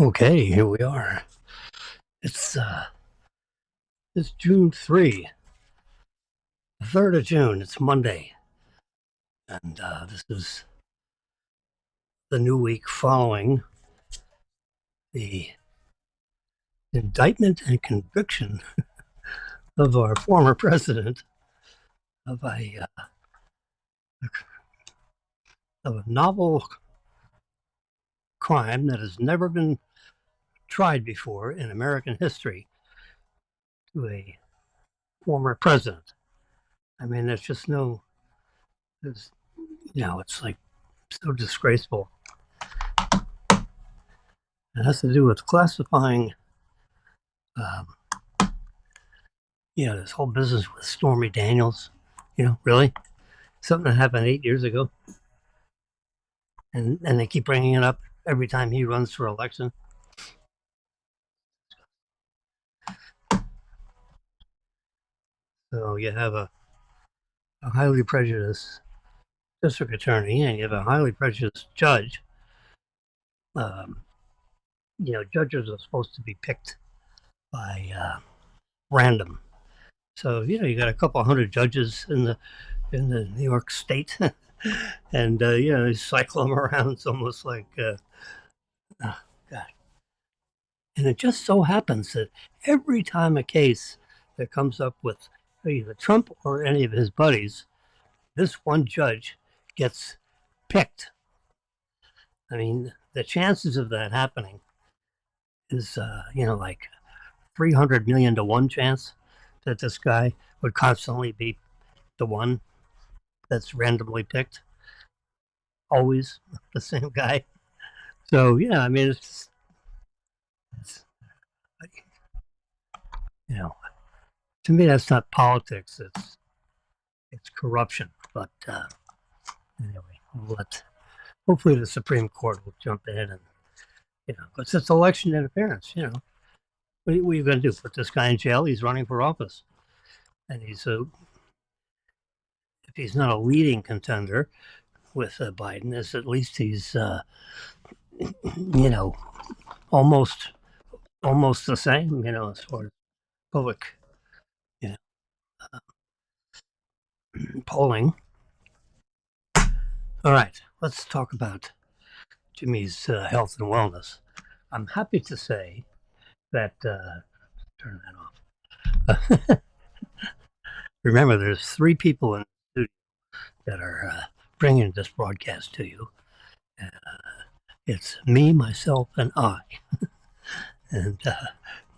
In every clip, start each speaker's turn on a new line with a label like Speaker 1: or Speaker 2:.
Speaker 1: Okay, here we are. It's uh it's June 3, the 3rd of June. It's Monday. And this is the new week following the indictment and conviction of our former president of a novel crime that has never been tried before in American history to a former president. I mean, there's just no, there's, it's like so disgraceful. It has to do with classifying um, this whole business with Stormy Daniels, really something that happened 8 years ago, and they keep bringing it up every time he runs for election. So you have a highly prejudiced district attorney, and you have a highly prejudiced judge. Um, judges are supposed to be picked by random. So you got a couple hundred judges in the New York State, and they cycle them around. It's almost like oh, God. And it just so happens that every time a case that comes up with either Trump or any of his buddies, this one judge gets picked. I mean, the chances of that happening is, like 300 million to one chance that this guy would constantly be the one that's randomly picked, always the same guy. So, yeah, I mean, it's you know, to me, that's not politics. It's corruption. But anyway, hopefully the Supreme Court will jump in and, because it's election interference. What are you going to do? Put this guy in jail? He's running for office, and if he's not a leading contender with Biden, is at least he's you know almost almost the same. As far as public you know polling. All right, let's talk about Jimmy's health and wellness. I'm happy to say that turn that off. Remember, there's three people in the studio that are bringing this broadcast to you. Uh, it's me, myself, and I. And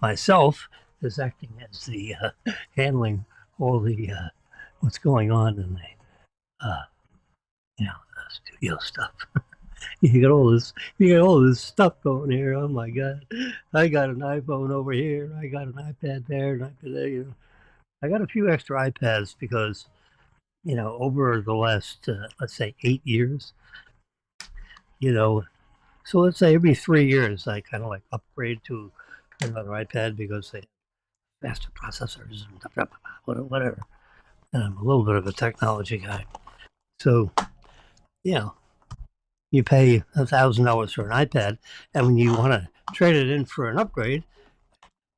Speaker 1: myself is acting as the handling all the what's going on in the studio stuff. You got all this stuff going here. Oh my God! I got an iPhone over here. I got an iPad there, an iPad there. I got a few extra iPads because over the last let's say 8 years, you know, so let's say every 3 years I kind of like upgrade to another iPad because they have faster processors and whatever. And I'm a little bit of a technology guy, so you know you pay $1,000 for an iPad, and when you want to trade it in for an upgrade,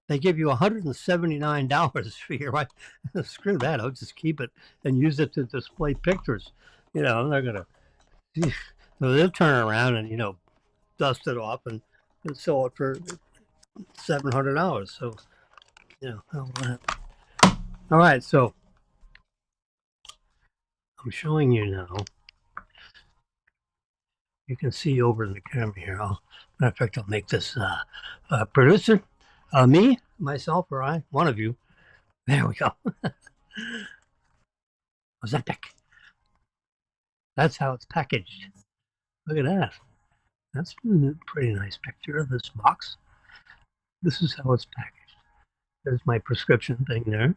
Speaker 1: they give you $179 for your iPad. Screw that! I'll just keep it and use it to display pictures. They're gonna so they'll turn around and dust it off and sell it for $700. So all right. So I'm showing you now. You can see over the camera here. Matter of fact, I'll make this producer, me, myself, or I, one of you. There we go. Ozempic. That's how it's packaged. Look at that. That's a pretty nice picture of this box. This is how it's packaged. There's my prescription thing there.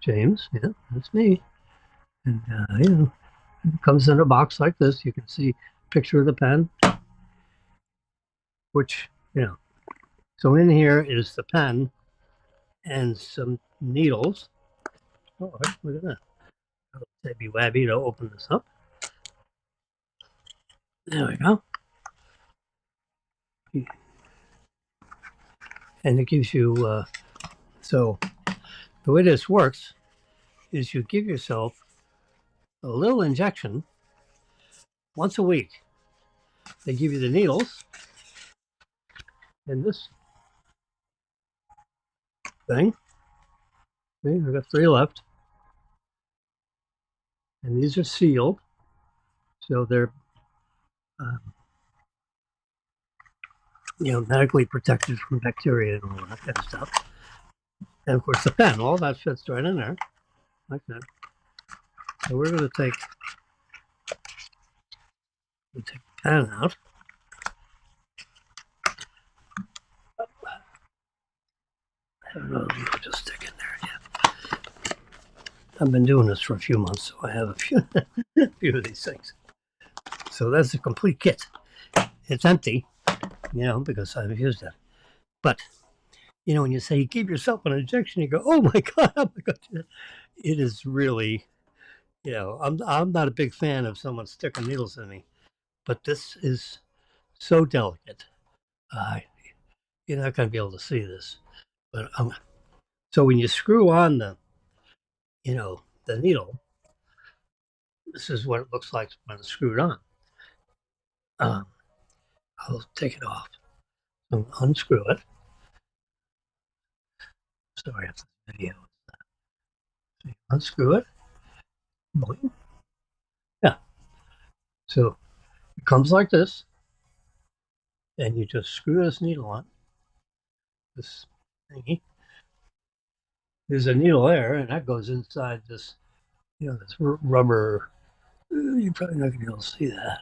Speaker 1: James, yeah, that's me. And, it comes in a box like this. You can see a picture of the pen, which, so in here is the pen and some needles. Oh, look at that. Tabby Wabby to open this up. There we go. and it gives you. So the way this works is you give yourself a little injection once a week. They give you the needles in this thing. See, I've got 3 left, and these are sealed, so they're uh, medically protected from bacteria and all that kind of stuff. And of course, the pen, all that fits right in there, like that. So we're going to take the pen out. I don't know, I'll just stick in there. Yeah, I've been doing this for a few months, so I have a few, a few of these things. So that's a complete kit. It's empty, because I've used it. But when you say you give yourself an injection, you go, oh my god, oh my god. It is really, I'm not a big fan of someone sticking needles in me, but this is so delicate. Uh, you're not going to be able to see this, but so when you screw on the needle, this is what it looks like when it's screwed on. Um, I'll take it off. So unscrew it. Sorry, it's the video. So unscrew it. Boing. Yeah. So it comes like this, and you just screw this needle on. This thingy. There's a needle there, and that goes inside this, this rubber. You're probably not going to be able to see that,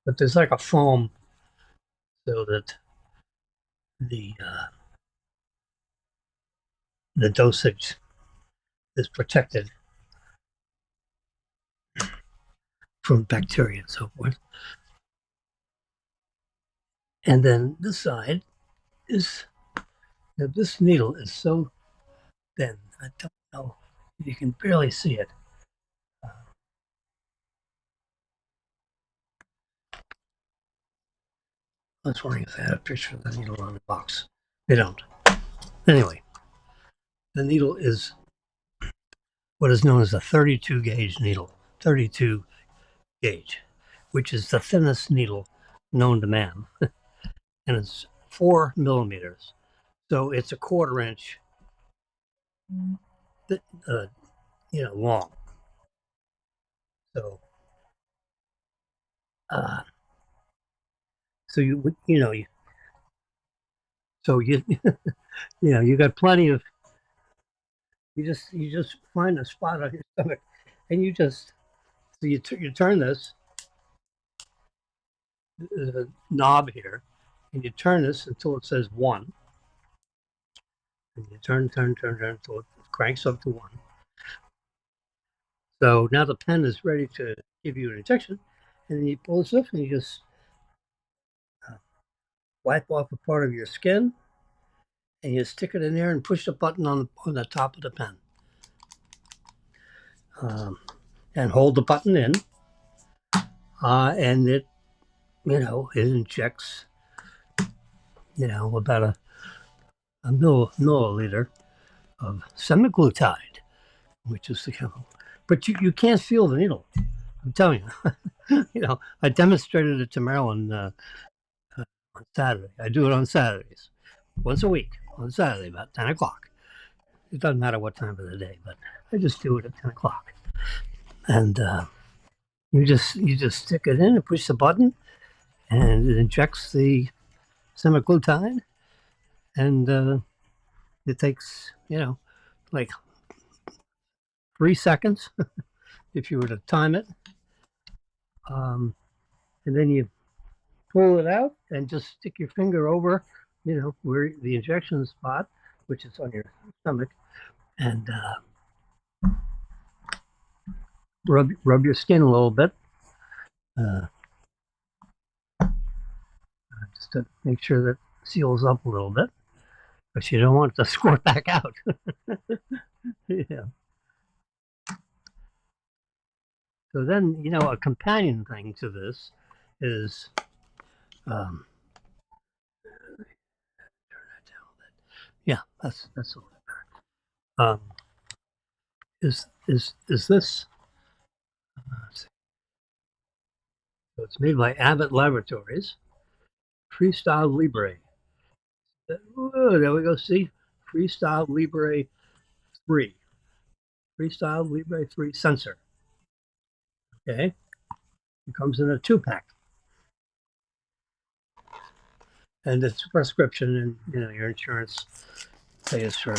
Speaker 1: but there's like a foam so that the uh, the dosage is protected from bacteria and so forth. And then this side is this needle is so thin. I don't know. You can barely see it. I was wondering if they had a picture of the needle on the box. They don't. Anyway, the needle is what is known as a 32 gauge needle. 32 gauge, which is the thinnest needle known to man, and it's 4 millimeters. So it's a quarter inch, uh, long. So, uh, so so you, you got plenty of. You just find a spot on your stomach, and you turn this knob here, and you turn this until it says 1, and you turn until it cranks up to 1. So now the pen is ready to give you an injection, and then you pull this off, and you just uh, wipe off a part of your skin, and you stick it in there and push the button on the top of the pen, um, and hold the button in, and it injects about a milliliter of semaglutide, which is the chemical. But you can't feel the needle. I'm telling you. I demonstrated it to Marilyn on Saturday. I do it on Saturdays, once a week on Saturday about 10 o'clock. It doesn't matter what time of the day, but I just do it at 10 o'clock. And you just stick it in and push the button, and it injects the semaglutide, and it takes like 3 seconds if you were to time it, and then you pull it out and just stick your finger over, where the injection spot, which is on your stomach, and rub your skin a little bit, uh, just to make sure that it seals up a little bit, because you don't want it to squirt back out. Yeah. So then, a companion thing to this is, um, Yeah, that's a little better. Is this? Let's see. So it's made by Abbott Laboratories. Freestyle Libre. Oh, there we go. See, Freestyle Libre 3. Freestyle Libre 3 sensor. Okay, it comes in a 2-pack, and it's a prescription, and your insurance pays for a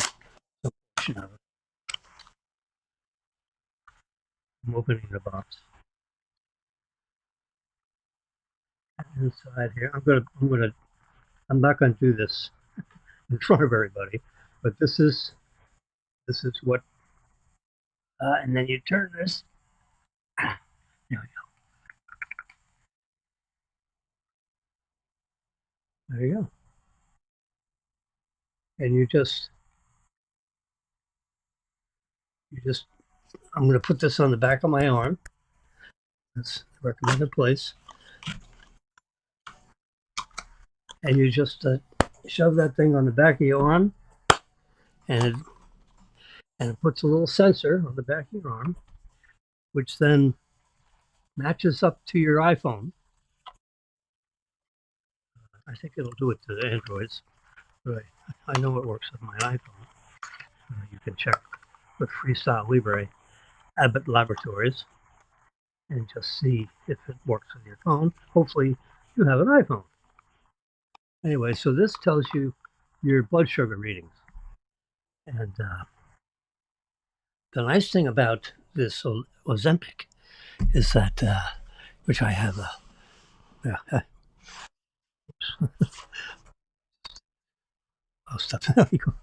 Speaker 1: portion of it. I'm opening the box. Inside here, I'm not gonna do this in front of everybody, but this is what, and then you turn this. There we go. There you go. And you just, I'm going to put this on the back of my arm. That's the recommended place. And you just shove that thing on the back of your arm, and it puts a little sensor on the back of your arm, which then matches up to your iPhone. I think it'll do it to the Androids, but I know it works with my iPhone. You can check with Freestyle Libre, Abbott Laboratories, and just see if it works with your phone. Hopefully, you have an iPhone. Anyway, so this tells you your blood sugar readings. And the nice thing about this Ozempic is that, which I have, yeah, I'll stop. There we go.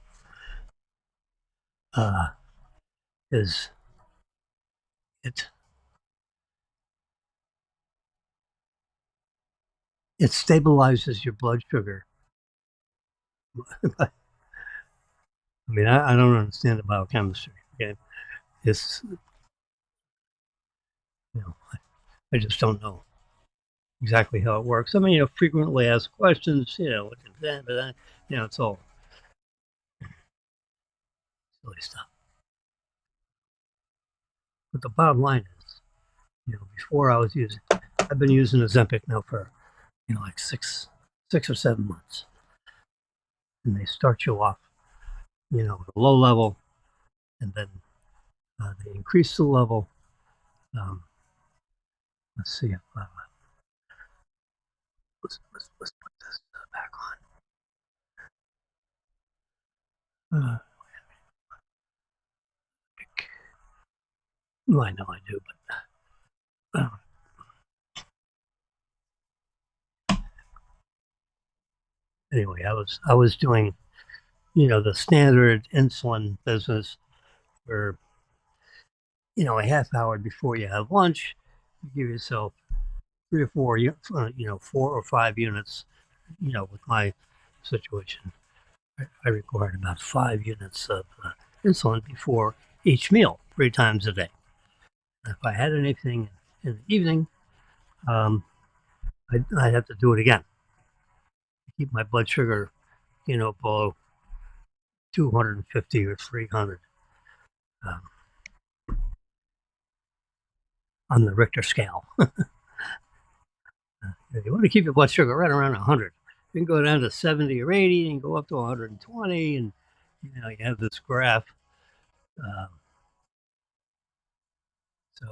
Speaker 1: Uh, is it? It stabilizes your blood sugar. I mean, I don't understand the biochemistry. Okay, it's I just don't know exactly how it works. I mean, frequently asked questions. What is that? But that, it's all silly stuff. But the bottom line is, before I've been using Ozempic now for, like 6 or 7 months, and they start you off, at a low level, and then they increase the level. Um, let's see if let's put this back on. Well, I know I do, but anyway, I was doing, the standard insulin business where, a half hour before you have lunch, you give yourself 3 or 4, 4 or 5 units. With my situation, I required about 5 units of insulin before each meal, 3 times a day. If I had anything in the evening, um, I'd have to do it again to keep my blood sugar, below 250 or 300 um, on the Richter scale. You want to keep your blood sugar right around 100. You can go down to 70 or 80 and go up to 120, and you have this graph. Um, so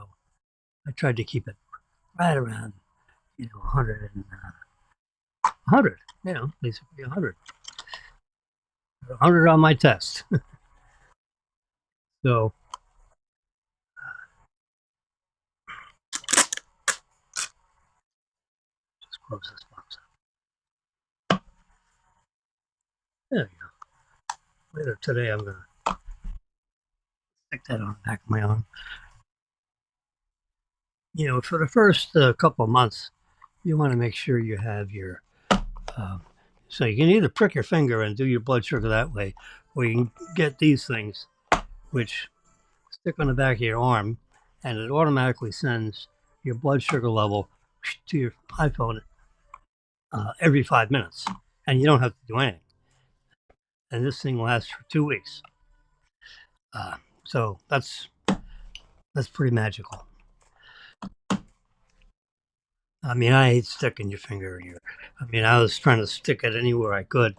Speaker 1: I tried to keep it right around 100 and 100. Basically 100. 100 on my test. So just close this box up. There you go. Later today, I'm gonna stick that on the back of my arm. For the first couple of months, you want to make sure you have your. So you can either prick your finger and do your blood sugar that way, or you can get these things, which stick on the back of your arm, and it automatically sends your blood sugar level to your iPhone every 5 minutes, and you don't have to do anything. and this thing lasts for 2 weeks. So that's pretty magical. I mean, I hate sticking your finger in your. I mean, I was trying to stick it anywhere I could,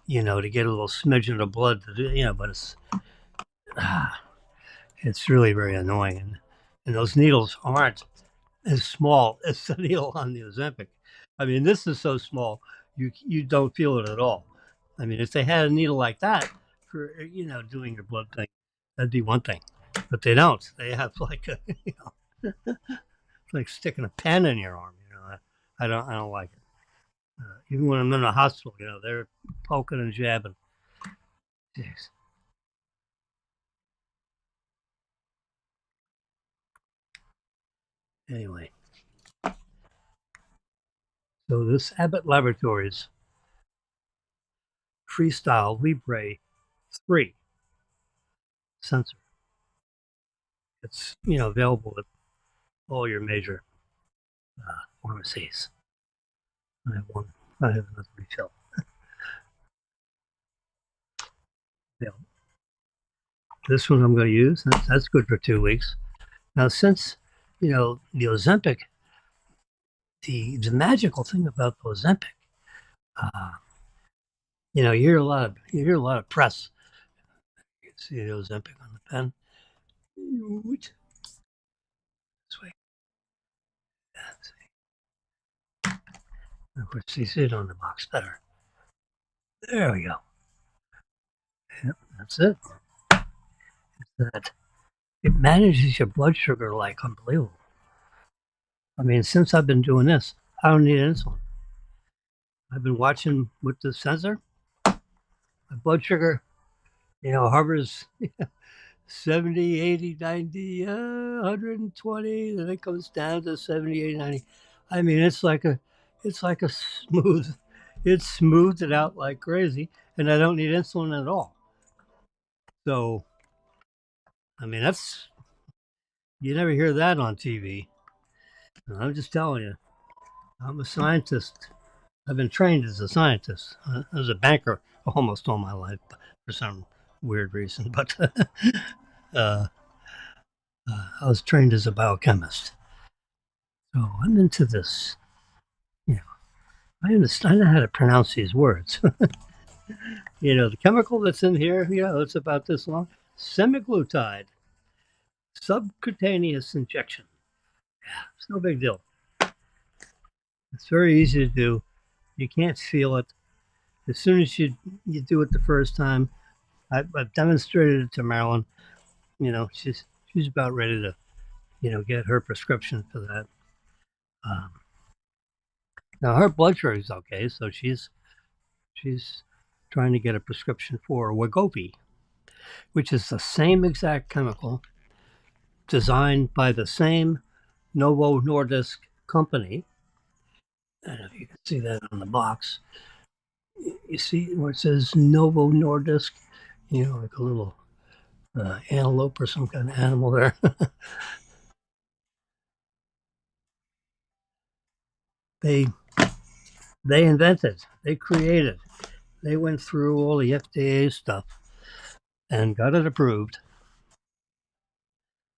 Speaker 1: to get a little smidgen of blood to do, but it's really very annoying, and those needles aren't as small as the needle on the Ozempic. I mean, this is so small you don't feel it at all. I mean, if they had a needle like that for doing your blood thing, that'd be one thing, but they don't. They have like a like sticking a pen in your arm. I don't like it. Even when I'm in the hospital, they're poking and jabbing. Jeez. Anyway, so this Abbott Laboratories Freestyle Libre 3 sensor. It's available at all your major pharmacies. I have one. I have another refill. Yeah. This one I'm going to use. That's good for 2 weeks. Now, since the Ozempic, the magical thing about the Ozempic, uh, you hear a lot of press. You can see the Ozempic on the pen. This way. And of course, you see it on the box better. There we go. Yep, that's it. That it manages your blood sugar like unbelievable. I mean, since I've been doing this, I don't need insulin. I've been watching with the sensor. My blood sugar, hovers 70, 80, 90, 120, then it comes down to 70, 80, 90. I mean, it's like a smooth, it smooths it out like crazy, and I don't need insulin at all. So, I mean, you never hear that on TV. I'm just telling you, I'm a scientist. I've been trained as a scientist. I was a banker almost all my life for some weird reason, but uh, I was trained as a biochemist. So I'm into this. You know, I understand. I know how to pronounce these words. The chemical that's in here, it's about this long. Semaglutide, subcutaneous injection. Yeah, it's no big deal. It's very easy to do. You can't feel it. As soon as you do it the first time, I've demonstrated it to Marilyn. She's about ready to get her prescription for that. Um, Now her blood sugar is okay, so she's trying to get a prescription for Wegovy, which is the same exact chemical designed by the same Novo Nordisk company. I don't know if you can see that on the box. You see where it says Novo Nordisk, like a little antelope or some kind of animal there. they they invented, they created, they went through all the FDA stuff and got it approved.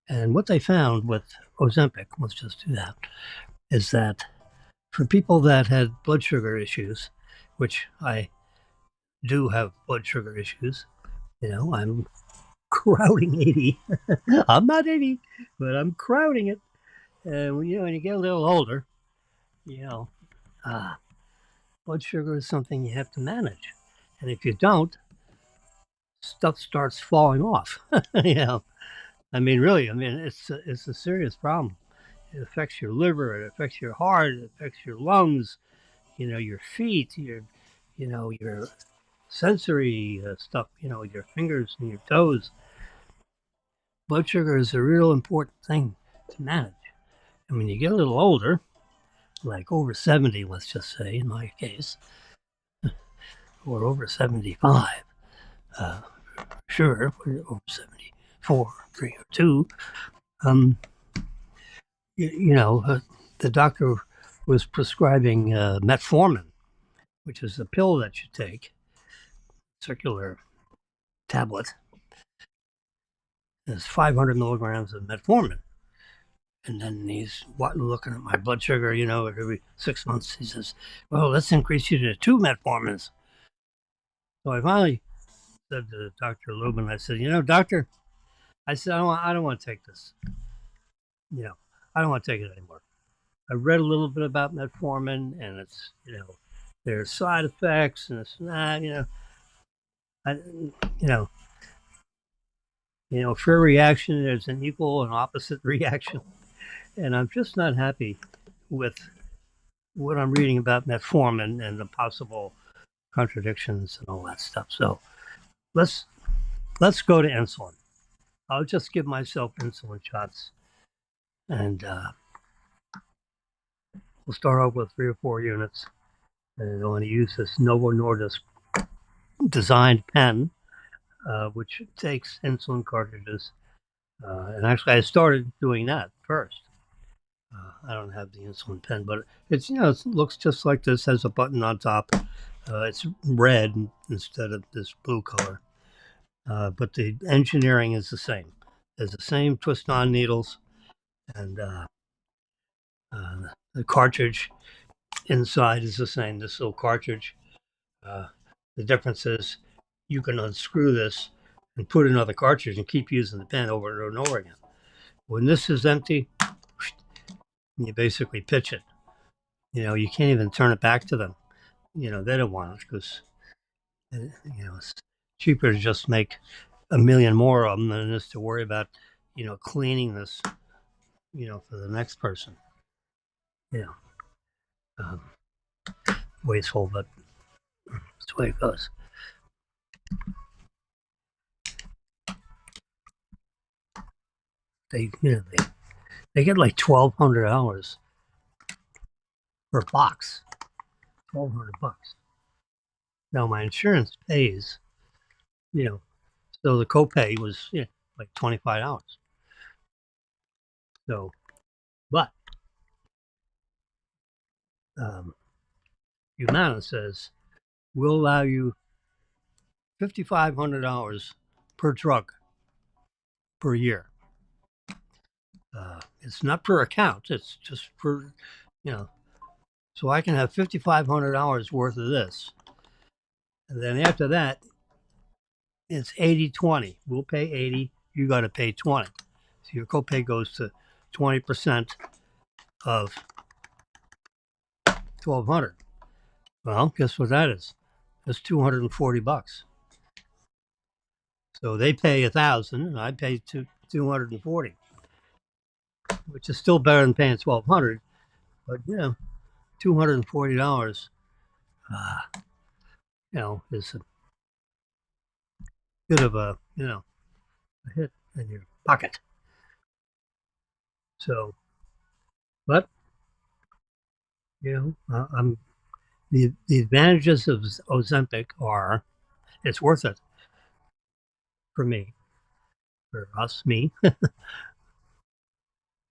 Speaker 1: And what they found with Ozempic, let's just do that, is that for people that had blood sugar issues, which I do have blood sugar issues, I'm crowding 80. I'm not 80, but I'm crowding it. And when you get a little older, you know, uh, blood sugar is something you have to manage. And if you don't, stuff starts falling off. I mean, really, I mean, it's a serious problem. It affects your liver, it affects your heart, it affects your lungs, your feet, your sensory stuff, your fingers and your toes. Blood sugar is a real important thing to manage. And when you get a little older, like over 70, let's just say, in my case, or over 75, uh, sure, over 74, 3 or 2, um, you, you know, uh, the doctor was prescribing metformin, which is a pill that you take circular tablet is 500 milligrams of metformin. And then he's looking at my blood sugar, every 6 months. He says, well, let's increase you to 2 metformins. So I finally said to Dr. Lubin, I said, doctor, I said, I don't want to take this. I don't want to take it anymore. I read a little bit about metformin and it's, there's side effects and it's not, I, you know, for a reaction, there's an equal and opposite reaction. And I'm just not happy with what I'm reading about metformin and the possible contradictions and all that stuff. So let's go to insulin. I'll just give myself insulin shots, and we'll start off with 3 or 4 units. And I want to use this Novo Nordisk designed pen, which takes insulin cartridges. And actually, I started doing that first. I don't have the insulin pen, but it's it looks just like this. Has a button on top. It's red instead of this blue color. But the engineering is the same. There's the same twist-on needles, and the cartridge inside is the same. This little cartridge. The difference is you can unscrew this and put another cartridge and keep using the pen over and over again. When this is empty, you basically pitch it. You can't even turn it back to them. They don't want it because it's cheaper to just make a million more of them than it is to worry about cleaning this for the next person. Um, Wasteful, but that's the way it goes. They get like $1,200 per box. $1,200. Now my insurance pays, so the copay was like $25. So, but Humana says we'll allow you $5,500 per drug per year. It's not per account. It's just per, so I can have $5,500 worth of this. And then after that, it's 80-20. We'll pay 80. You got to pay 20. So your copay goes to 20% of 1,200. Well, guess what that is? That's $240. So they pay 1,000, and I pay 240, which is still better than paying 1,200. But $240, is a bit of a hit in your pocket. So, but I'm the advantages of Ozempic are it's worth it for me,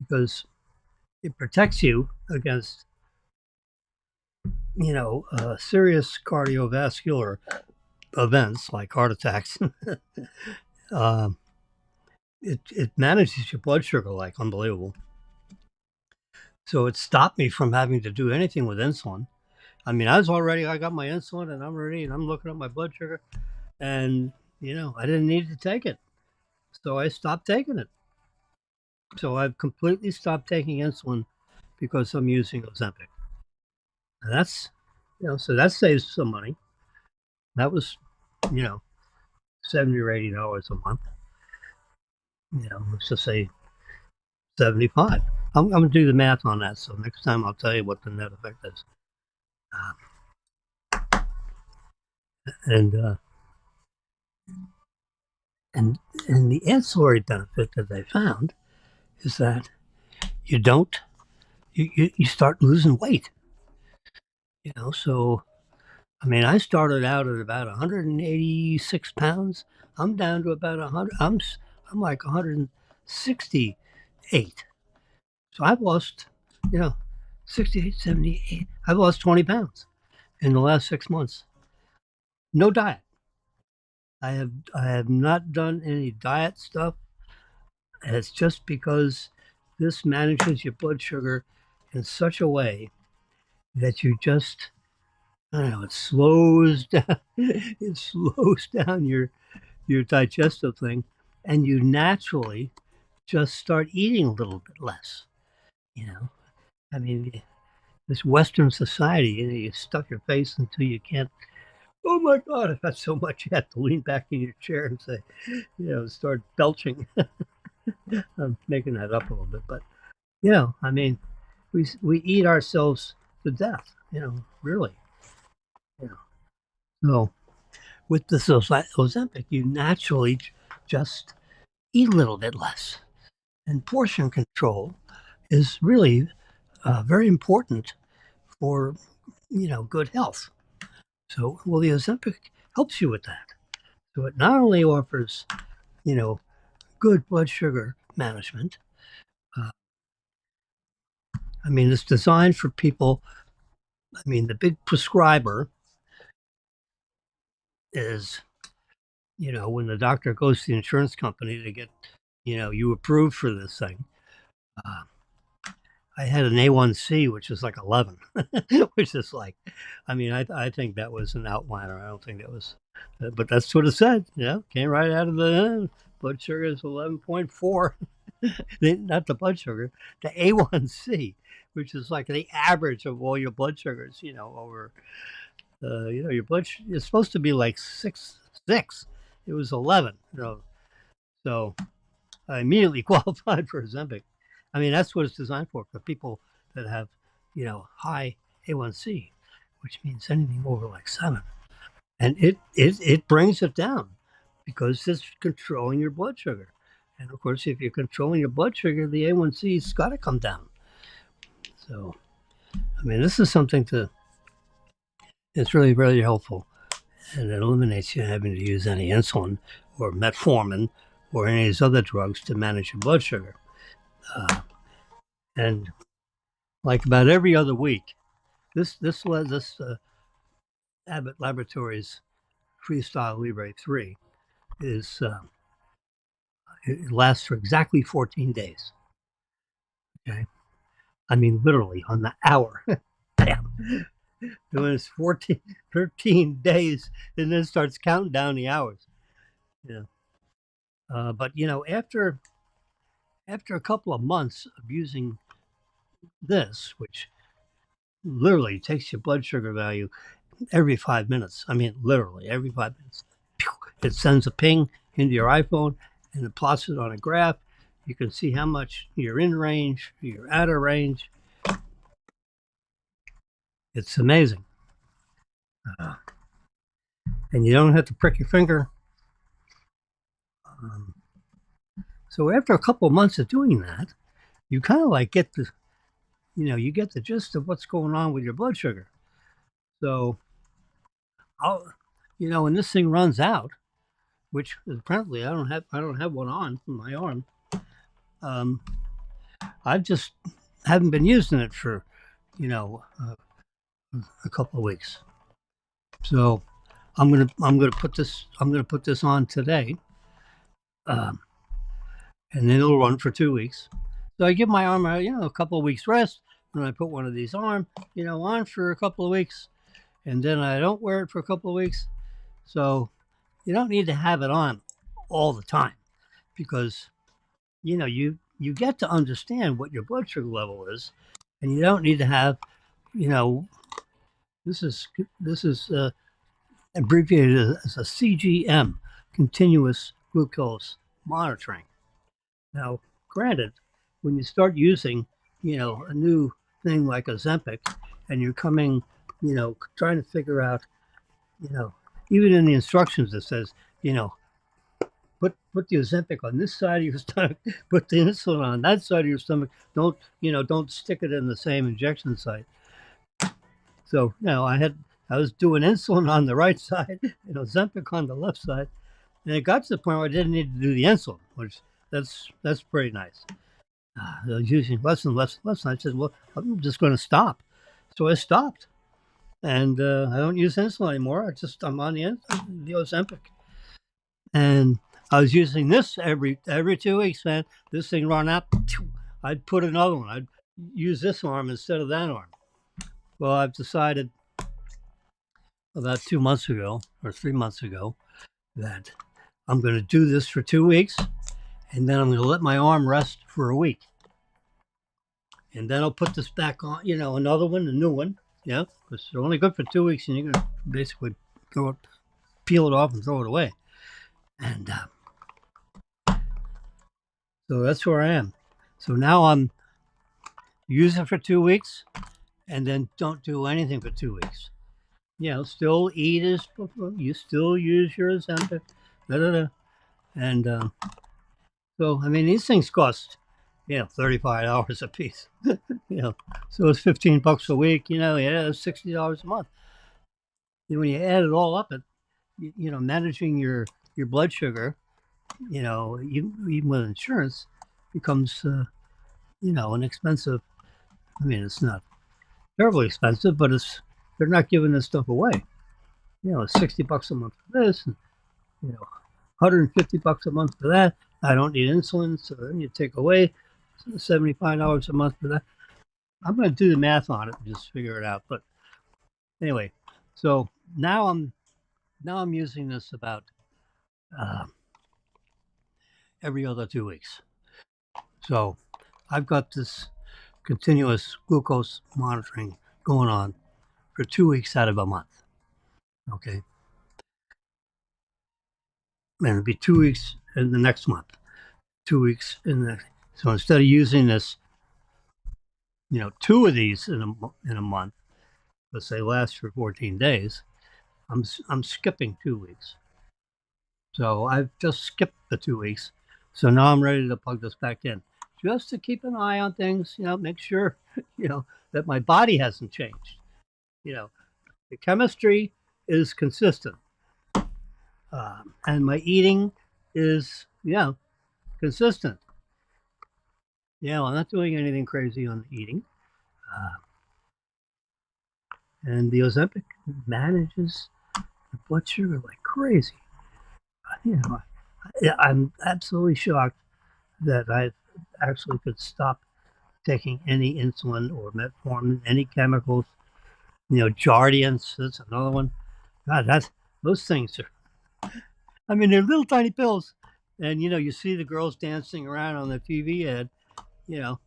Speaker 1: because it protects you against serious cardiovascular events like heart attacks. It manages your blood sugar like unbelievable. So it stopped me from having to do anything with insulin. I mean, I got my insulin and I'm ready and I'm looking at my blood sugar and, I didn't need to take it. So I stopped taking it. So I've completely stopped taking insulin because I'm using Ozempic. And that's, so that saves some money. That was, $70 or $80 a month. Let's just say 75. I'm going to do the math on that. So next time I'll tell you what the net effect is. And the ancillary benefit that they found is that you start losing weight. So I mean, I started out at about 186 pounds. I'm down to about 100. I'm like 168. So I've lost, 68, 78. I've lost 20 pounds in the last 6 months. No diet. I have not done any diet stuff. And it's just because this manages your blood sugar in such a way that you just, I don't know, it slows down, it slows down your digestive thing, and you naturally just start eating a little bit less. You know, I mean, this Western society, you stuff your face until you can't. Oh my God, I've got so much you have to lean back in your chair and say, start belching. I'm making that up a little bit, but I mean, we eat ourselves to death. Really. You know. So with the Ozempic, you naturally just eat a little bit less, and portion control is really very important for good health. So, well, the Ozempic helps you with that. So it not only offers you know good blood sugar management. Uh, I mean, it's designed for people. I mean, the big prescriber is, when the doctor goes to the insurance company to get, you approved for this thing. Uh, I had an A1C, which is like 11, which is like, I mean, I think that was an outliner. I don't think that was, but that's what it said. Yeah, came right out of the blood sugar is 11.4. Not the blood sugar, the A1C, which is like the average of all your blood sugars, over, your it's supposed to be like 6. It was 11, so I immediately qualified for Ozempic. I mean, that's what it's designed for people that have, high A1C, which means anything over like 7. And it brings it down because it's controlling your blood sugar. And of course, if you're controlling your blood sugar, the A1C's got to come down. So, I mean, this is something it's really, really helpful. And it eliminates you having to use any insulin or metformin or any of these other drugs to manage your blood sugar. And like about every other week, this Abbott Laboratories Freestyle Libre 3 is it lasts for exactly 14 days. Okay, I mean literally on the hour. Damn, doing this 14, 13 days, and then starts counting down the hours. Yeah, but after a couple of months of using this, which literally takes your blood sugar value every 5 minutes. I mean, literally every 5 minutes. It sends a ping into your iPhone and it plots it on a graph. You can see how much you're in range, you're out of range. It's amazing. Uh, and you don't have to prick your finger. Um, so after a couple of months of doing that, you kind of like you get the gist of what's going on with your blood sugar. So, when this thing runs out, which apparently I don't have one on my arm. I just haven't been using it for a couple of weeks. So I'm gonna put this on today, um, and then it'll run for 2 weeks. So I give my arm a couple of weeks rest, and I put one of these on for a couple of weeks, and then I don't wear it for a couple of weeks. So you don't need to have it on all the time because you get to understand what your blood sugar level is, and you don't need to have you know this is abbreviated as a CGM, continuous glucose monitoring. Now, granted, when you start using a new thing like Ozempic, and you're coming trying to figure out you know even in the instructions it says you know put the Ozempic on this side of your stomach, put the insulin on that side of your stomach. Don't stick it in the same injection site. So I was doing insulin on the right side and Ozempic on the left side, and it got to the point where I didn't need to do the insulin, which that's pretty nice. I was using less and less and less. And I said, well, I'm just going to stop. So I stopped, and I don't use insulin anymore. I'm on the Ozempic. And I was using this every 2 weeks, man. This thing run out, I'd put another one. I'd use this arm instead of that arm. Well, I've decided about 2 months ago or 3 months ago that I'm going to do this for 2 weeks, and then I'm going to let my arm rest for a week, and then I'll put this back on. Another one, a new one. Yeah, because it's only good for 2 weeks, and you're going to basically throw it, peel it off, and throw it away. And so that's where I am. So now I'm using it for 2 weeks, and then don't do anything for 2 weeks. Still eat as before. You still use your Ozempic, da da da. And so, I mean, these things cost, $35 a piece. you know, so it's $15 a week. It's $60 a month. When you add it all up, managing your blood sugar, even with insurance, becomes an expensive. I mean, it's not terribly expensive, but they're not giving this stuff away. It's $60 a month for this, and $150 a month for that. I don't need insulin, so then you take away $75 a month for that. I'm going to do the math on it and just figure it out. But anyway, so now I'm using this about uh, every other 2 weeks. So I've got this continuous glucose monitoring going on for 2 weeks out of a month. Okay, and it'll be 2 weeks in the next month, 2 weeks in the. So instead of using this, two of these in a month, let's say last for 14 days, I'm skipping 2 weeks. So I've just skipped the 2 weeks. So now I'm ready to plug this back in, just to keep an eye on things. Make sure that my body hasn't changed. You know, the chemistry is consistent, and my eating is consistent. I'm not doing anything crazy on the eating, uh, and the Ozempic manages the blood sugar like crazy. You know, I'm absolutely shocked that I actually could stop taking any insulin or metformin, any chemicals. Jardiance, that's another one. God, those things are. I mean, they're little tiny pills, and you see the girls dancing around on the TV ad. You know,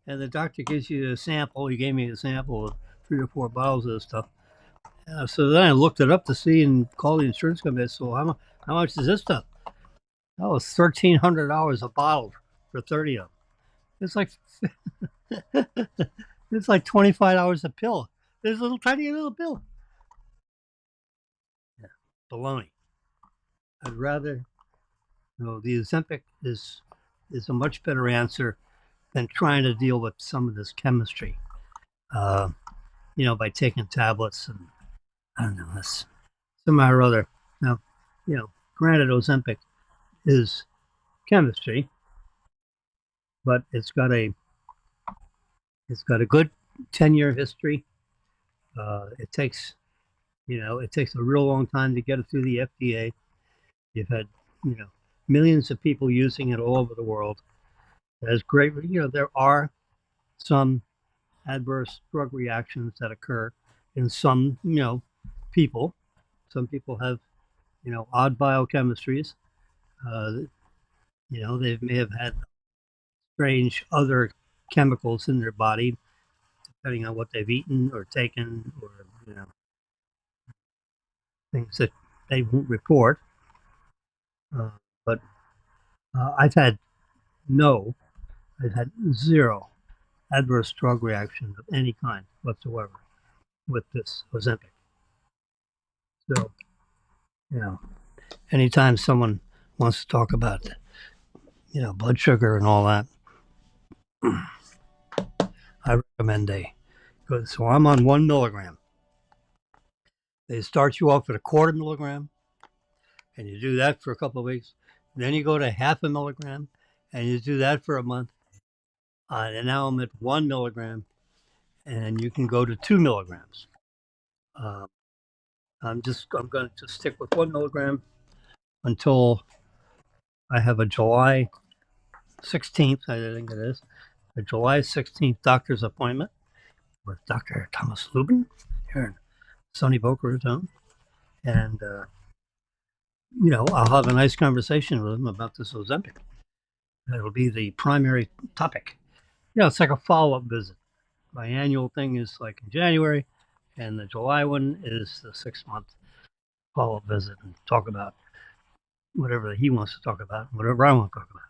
Speaker 1: and the doctor gives you a sample. He gave me a sample of 3 or 4 bottles of this stuff. So then I looked it up to see and called the insurance company. So how much is this stuff? Oh, it's $1,300 a bottle for 30 of them. It's like it's like $25 a pill. There's a little tiny little pill. Yeah. Baloney. I'd rather the Ozempic is a much better answer than trying to deal with some of this chemistry. Uh, by taking tablets and I don't know, that's somehow or other. Now, granted, Ozempic is chemistry, but it's got a good 10-year history. It takes a real long time to get it through the FDA. You've had you know millions of people using it all over the world. It has great. There are some adverse drug reactions that occur in some people. Some people have odd biochemistries. Uh, they may have had strange other chemicals in their body, depending on what they've eaten or taken, or things that they won't report. Uh, but no, I've had zero adverse drug reaction of any kind whatsoever with this Ozempic. So, you know, anytime someone wants to talk about, blood sugar and all that, I recommend they go. So I'm on 1 milligram. They start you off at a quarter milligram, and you do that for a couple of weeks. Then you go to half a milligram, and you do that for a month. And now I'm at 1 milligram, and you can go to 2 milligrams. Uh, I'm going to just stick with 1 milligram until I have a July 16th, I think it is, a July 16th doctor's appointment with Dr. Thomas Lubin here in sunny Boca Raton. And, I'll have a nice conversation with him about this Ozempic. That'll be the primary topic. It's like a follow up visit. My annual thing is like in January, and the July one is the 6 month follow up visit and talk about whatever he wants to talk about, whatever I want to talk about.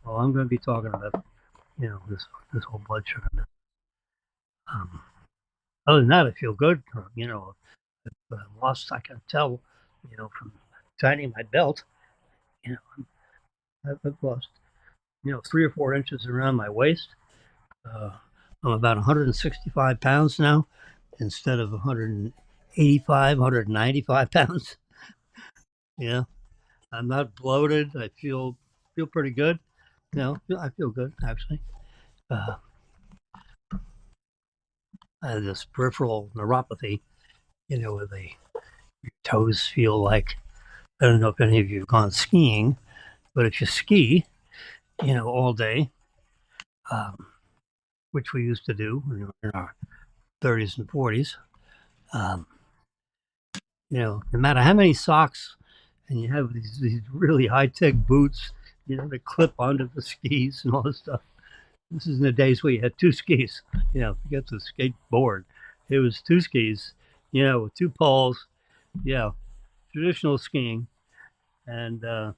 Speaker 1: Well, I'm going to be talking about, this whole blood sugar. Um, Other than that, I feel good. I've lost, I can tell, from tightening my belt, you know, I've lost, 3 or 4 inches around my waist. Uh, I'm about 165 pounds now instead of 185, 195 pounds. Yeah, I'm not bloated. I feel pretty good. I feel good actually. Uh, I have this peripheral neuropathy, where your toes feel like, I don't know if any of you have gone skiing, but if you ski, all day, um, which we used to do in our 30s and 40s, um, no matter how many socks, and you have these really high tech boots, that clip onto the skis and all this stuff. This is in the days where you had two skis. Forget the skateboard. It was two skis, with two poles. Yeah, traditional skiing, and So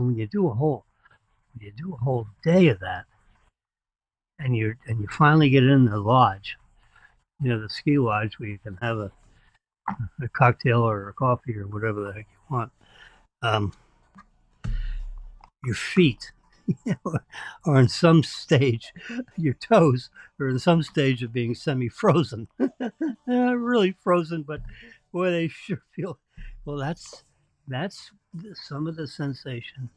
Speaker 1: when you do a whole day of that, and you finally get in the lodge, the ski lodge where you can have a cocktail or a coffee or whatever the heck you want. Um, your feet are in some stage, your toes are in some stage of being semi-frozen. Not really frozen, but boy, they sure feel. Well, that's some of the sensation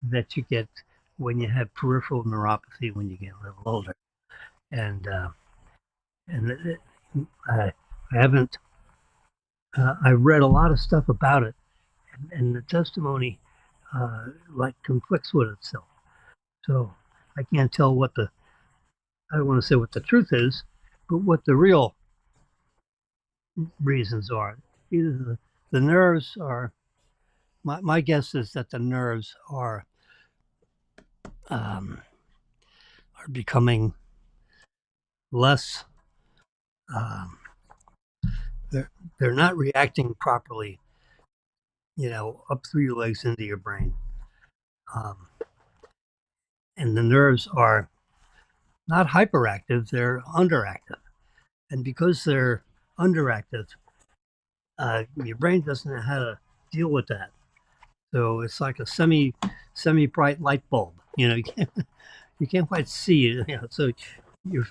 Speaker 1: that you get when you have peripheral neuropathy when you get a little older. And I haven't. I read a lot of stuff about it, and the testimony like conflicts with itself. So I can't tell I don't want to say what the truth is, but what the real reasons are. Either the nerves are, my guess is that the nerves um, are becoming less, um, they're, they're not reacting properly, up through your legs into your brain. Um, and the nerves are not hyperactive, they're underactive. And because they're underactive, your brain doesn't know how to deal with that. So it's like a semi bright light bulb. You can't quite see it. So you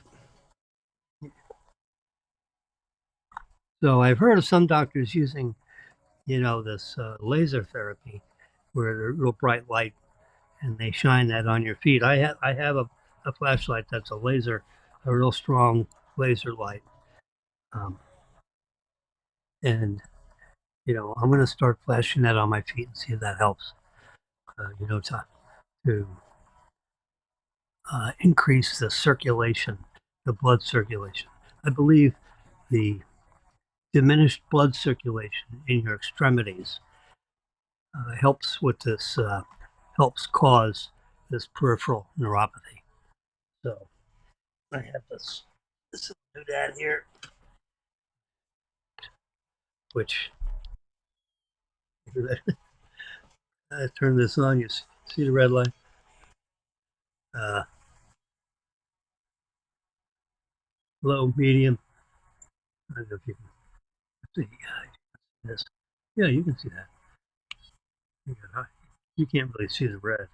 Speaker 1: so I've heard of some doctors using this laser therapy where they're real bright light and they shine that on your feet. I have a flashlight that's a real strong laser light, um, and I'm going to start flashing that on my feet and see if that helps. To increase the circulation, the blood circulation. I believe the diminished blood circulation in your extremities helps with this, helps cause this peripheral neuropathy. So I have this doodad here, which I turn this on. You see the red light? Uh, Low, medium. I don't know if you can see this. Yeah, you can see that. You can't really see the red.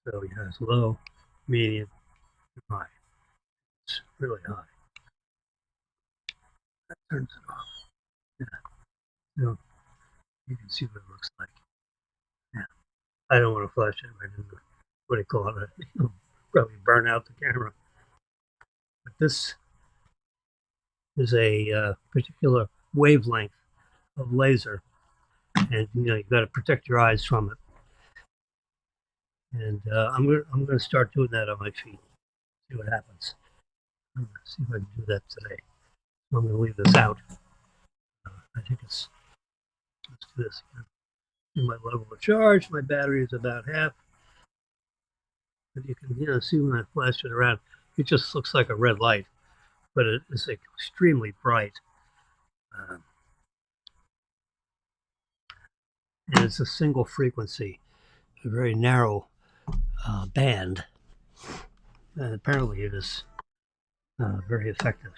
Speaker 1: So yeah, it's low, medium, and high. It's really high. That turns it off. Yeah, so you can see what it looks like. Yeah, I don't want to flash it right into what do you call it? Probably burn out the camera. But this is a particular wavelength of laser, and you've got to protect your eyes from it. And I'm gonna start doing that on my feet. See what happens. I'm gonna see if I can do that today. I'm gonna leave this out. I think let's do this again. My level of charge. My battery is about half. But you can see when I flash it around, it just looks like a red light, but it is extremely bright. Uh, and it's a single frequency, a very narrow band. And apparently, it is very effective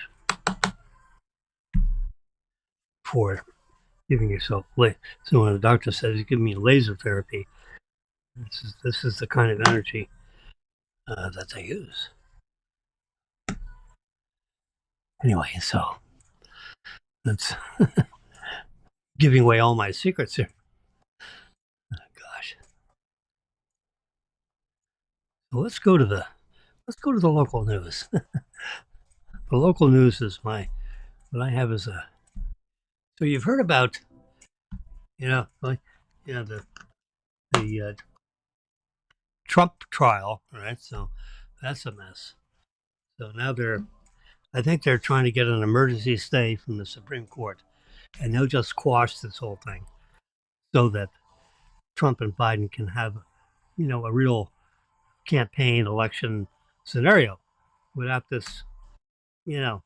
Speaker 1: for giving yourself light. So when the doctor says he's giving me laser therapy, this is the kind of energy that they use. Anyway, so that's giving away all my secrets here. Oh, gosh. So let's go to the local news. The local news is what I have is a. So you've heard about like the Trump trial, right? So that's a mess. So now I think they're trying to get an emergency stay from the Supreme Court, and they'll just quash this whole thing so that Trump and Biden can have, a real campaign election scenario without this, you know.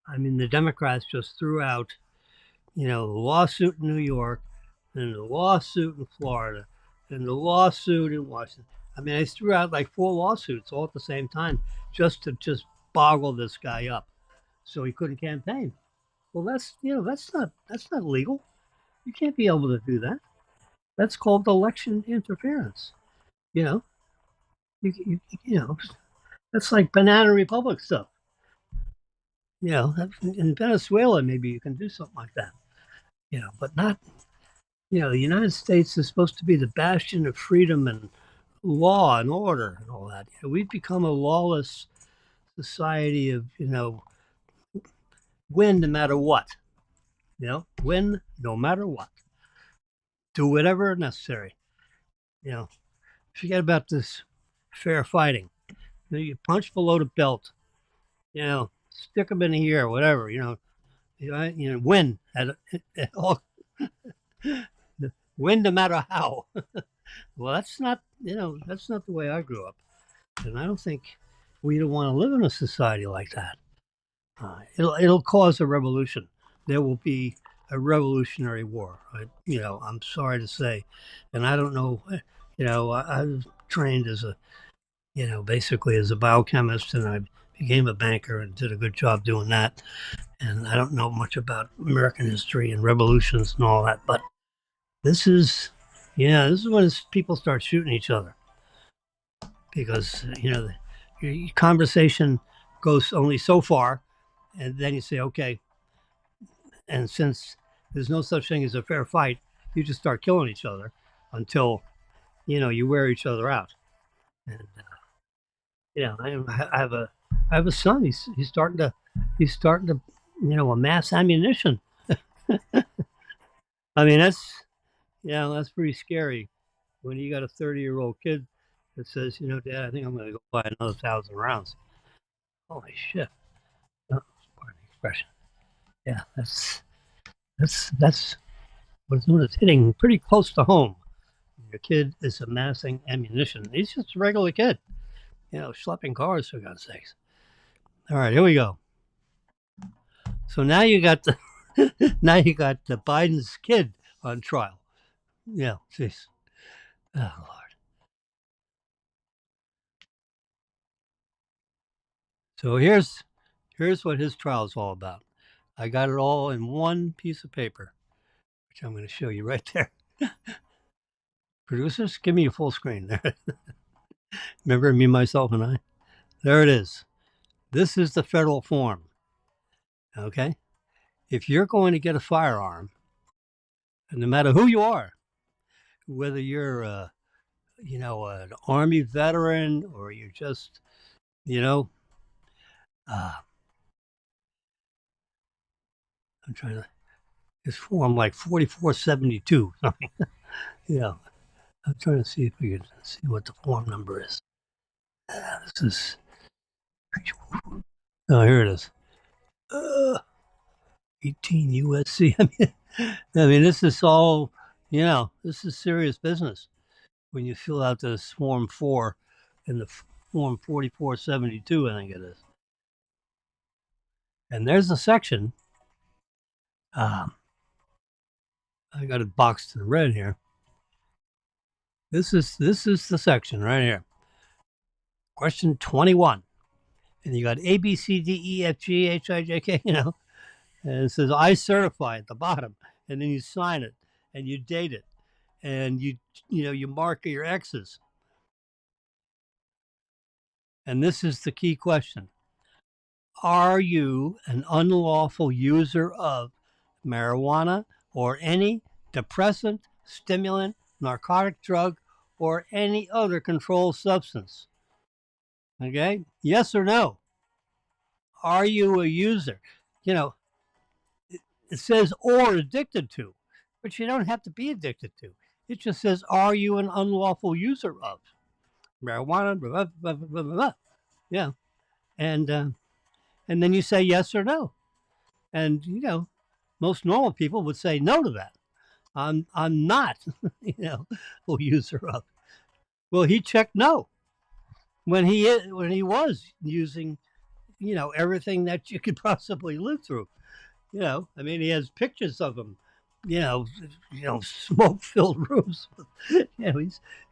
Speaker 1: I mean, the Democrats just threw out, the lawsuit in New York, and the lawsuit in Florida, and the lawsuit in Washington. I mean, they threw out like 4 lawsuits all at the same time just to boggle this guy up so he couldn't campaign. Well, that's not legal. You can't be able to do that. That's called election interference. You know, you know, that's like banana republic stuff. In Venezuela, maybe you can do something like that. But not. The United States is supposed to be the bastion of freedom and law and order and all that. We've become a lawless society of win no matter what. Win no matter what. Do whatever necessary. You know, Forget about this fair fighting. You punch below the belt. Stick them in here, whatever. Win at all. Win no matter how. Well, that's not the way I grew up, and I don't think we don't want to live in a society like that. It'll cause a revolution. There will be a revolutionary war. I'm sorry to say, and I don't know. I was trained as basically as a biochemist, and I became a banker and did a good job doing that. And I don't know much about American history and revolutions and all that, but this is when people start shooting each other because your conversation goes only so far, and then you say, okay, and since there's no such thing as a fair fight, you just start killing each other until you wear each other out. And I have a son. He's starting to amass ammunition. I mean that's pretty scary when you got a 30-year-old kid that says, Dad, I think I'm going to go buy another 1,000 rounds. Holy shit! Oh, pardon the expression. Yeah, that's when it's hitting pretty close to home. Your kid is amassing ammunition. He's just a regular kid, schlepping cars for God's sakes. All right, here we go. So now you got the Biden's kid on trial. Yeah, jeez. Oh Lord. So here's what his trial is all about. I got it all in one piece of paper, which I'm going to show you right there. Producers, give me a full screen there. Remember me, myself, and I? There it is. This is the federal form. Okay? If you're going to get a firearm, and no matter who you are, whether you're an Army veteran or you're just, you know, uh, I'm trying to. It's form like 4472. Yeah, I'm trying to see if we can see what the form number is. This is. Oh, here it is. Uh, 18 USC. I mean, this is all. This is serious business when you fill out this form 4 in the form 4472, I think it is. And there's a section. Um, I got it boxed in red here. This is the section right here. Question 21. And you got A, B, C, D, E, F, G, H, I, J, K, and it says I certify at the bottom. And then you sign it and you date it and you mark your X's. And this is the key question. Are you an unlawful user of marijuana or any depressant, stimulant, narcotic drug, or any other controlled substance? Okay? Yes or no? Are you a user? You know, it says or addicted to, but you don't have to be addicted to. It just says, are you an unlawful user of marijuana? Blah, blah, blah, blah, blah. Yeah. And, uh, and then you say yes or no. And, most normal people would say no to that. I'm not, a user of. Well, he checked no when he was using, everything that you could possibly live through. I mean, he has pictures of him, you know, smoke-filled rooms.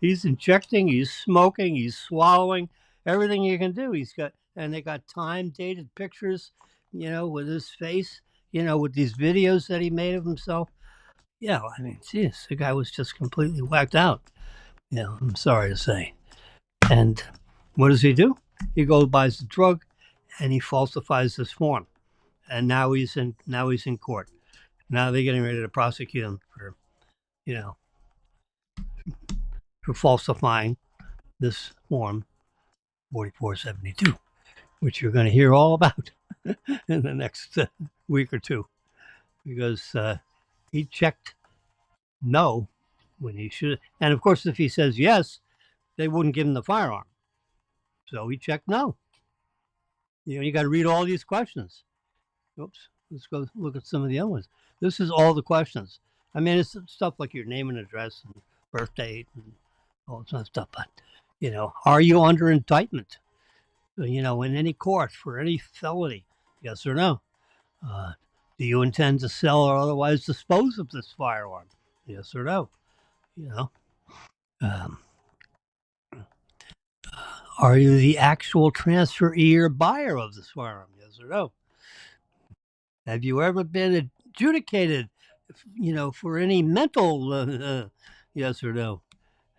Speaker 1: He's injecting, he's smoking, he's swallowing, everything you can do. And they got time-dated pictures, with his face, with these videos that he made of himself. Yeah, I mean, geez, the guy was just completely whacked out. I'm sorry to say. And what does he do? He goes buys the drug, and he falsifies this form. And now he's in court. Now they're getting ready to prosecute him you know, for falsifying this form 4472, which you're going to hear all about in the next week or two, because he checked no when he should. And of course, if he says yes, they wouldn't give him the firearm. So he checked no. You got to read all these questions. Oops. Let's go look at some of the other ones. This is all the questions. I mean, it's stuff like your name and address and birth date and all that sort of stuff. But, are you under indictment, in any court for any felony? Yes or no? Uh, do you intend to sell or otherwise dispose of this firearm? Yes or no? You know, um, are you the actual transferee or buyer of this firearm? Yes or no? Have you ever been adjudicated, for any mental, yes or no?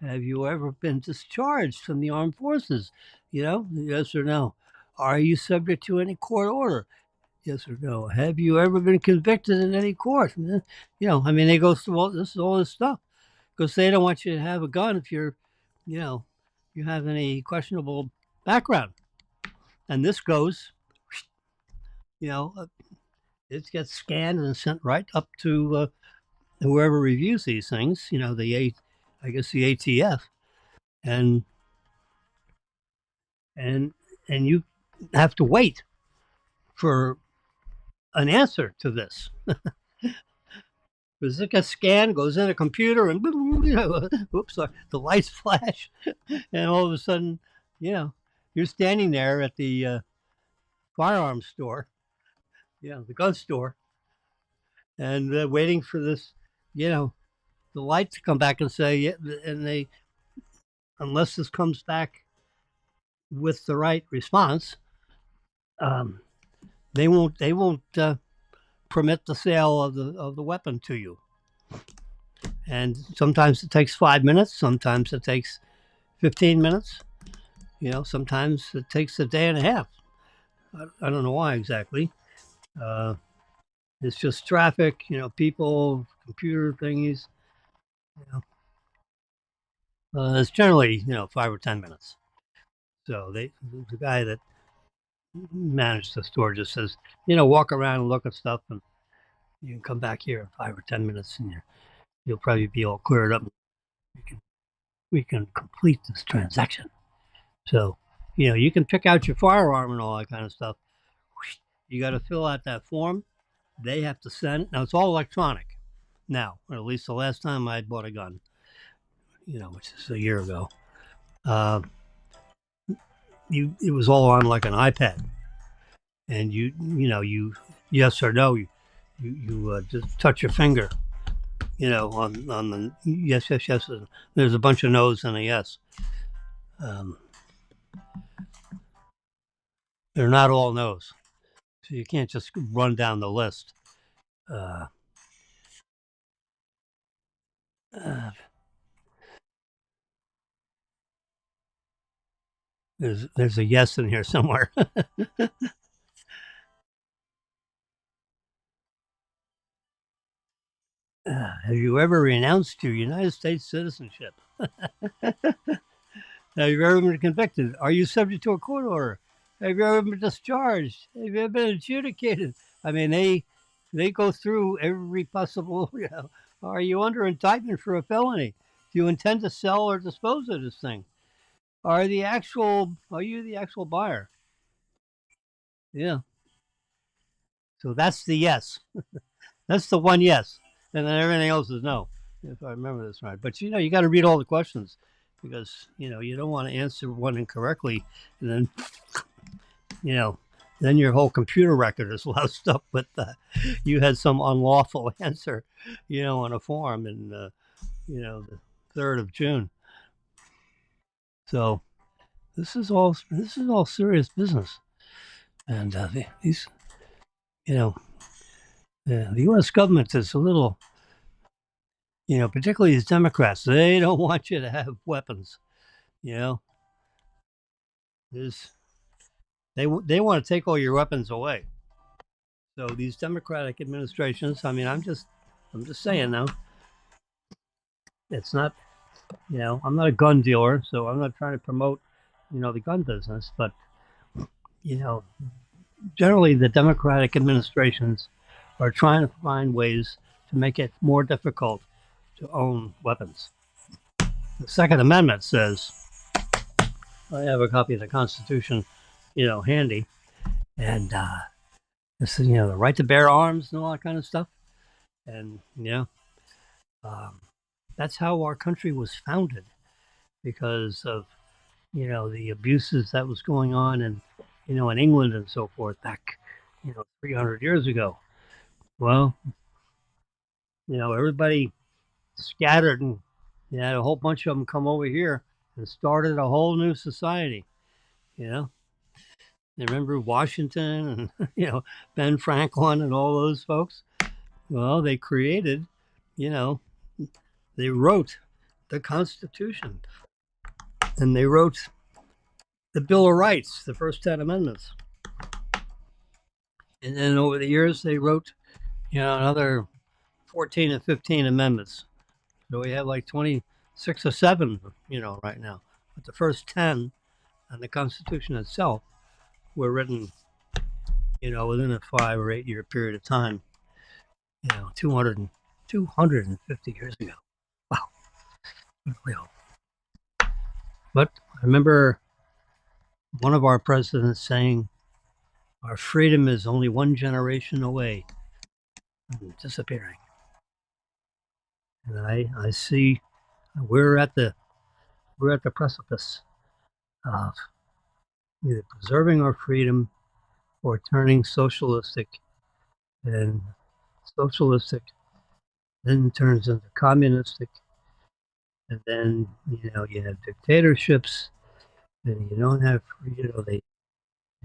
Speaker 1: Have you ever been discharged from the armed forces? Yes or no? Are you subject to any court order? Yes or no? Have you ever been convicted in any court? I mean, they go through all this stuff because they don't want you to have a gun if you know, you have any questionable background. And this goes, you know, it gets scanned and sent right up to whoever reviews these things. I guess the ATF, and and and you have to wait for an answer to this because it gets scanned, goes in a computer, and oops, sorry, the lights flash, and all of a sudden, you're standing there at the firearms store, the gun store, and waiting for this, the light to come back and say, yeah, and unless this comes back with the right response, um, they won't permit the sale of the weapon to you. And sometimes it takes 5 minutes, sometimes it takes 15 minutes, sometimes it takes a day and a half. I don't know why exactly. Uh, it's just traffic, people, computer thingies. It's generally 5 or 10 minutes. So the guy that managed the store just says, walk around and look at stuff, and You can come back here in 5 or 10 minutes, and you'll probably be all cleared up. We can we can complete this transaction. So, you can pick out your firearm and all that kind of stuff. You got to fill out that form. They have to send. Now it's all electronic. Now, or at least the last time I bought a gun, which is a year ago, uh, it was all on like an iPad, and you yes or no, you just touch your finger, on the yes, yes, yes. And there's a bunch of no's and a yes. Um, they're not all no's, so you can't just run down the list. Uh, uh, there's a yes in here somewhere. Have you ever renounced your United States citizenship? Have you ever been convicted? Are you subject to a court order? Have you ever been discharged? Have you ever been adjudicated? I mean, they go through every possible. Are you under indictment for a felony? Do you intend to sell or dispose of this thing? Are you the actual buyer? Yeah. So that's the yes. That's the one yes, and then everything else is no, if I remember this right. But you got to read all the questions because you don't want to answer one incorrectly, and you know then your whole computer record is loused up with you had some unlawful answer, on a form in the 3rd of June. So this is all serious business, and these you know the U.S. government is a little. Particularly these Democrats, they don't want you to have weapons. You know, There's, they want to take all your weapons away. So these Democratic administrations, I mean, I'm just saying now, it's not, I'm not a gun dealer, so I'm not trying to promote, the gun business, but you know, generally the Democratic administrations are trying to find ways to make it more difficult to own weapons. The Second Amendment says, I have a copy of the Constitution, handy, and this is, the right to bear arms and all that kind of stuff. And, um, that's how our country was founded because of, the abuses that was going on in England and so forth back, 300 years ago. Well, everybody scattered and you had a whole bunch of them come over here and started a whole new society, you know. You remember Washington and, Ben Franklin and all those folks? Well, they created, you know, they wrote the Constitution and they wrote the Bill of Rights, the first 10 amendments. And then over the years, they wrote, another 14 and 15 amendments. So we have like 26 or 7, right now. But the first 10 and the Constitution itself were written, within a 5 or 8 year period of time, 250 years ago. Wow. But I remember one of our presidents saying, our freedom is only one generation away from disappearing. And I see we're at the precipice of either preserving our freedom or turning socialistic, and socialistic then turns into communistic, and then you have dictatorships, and you don't have they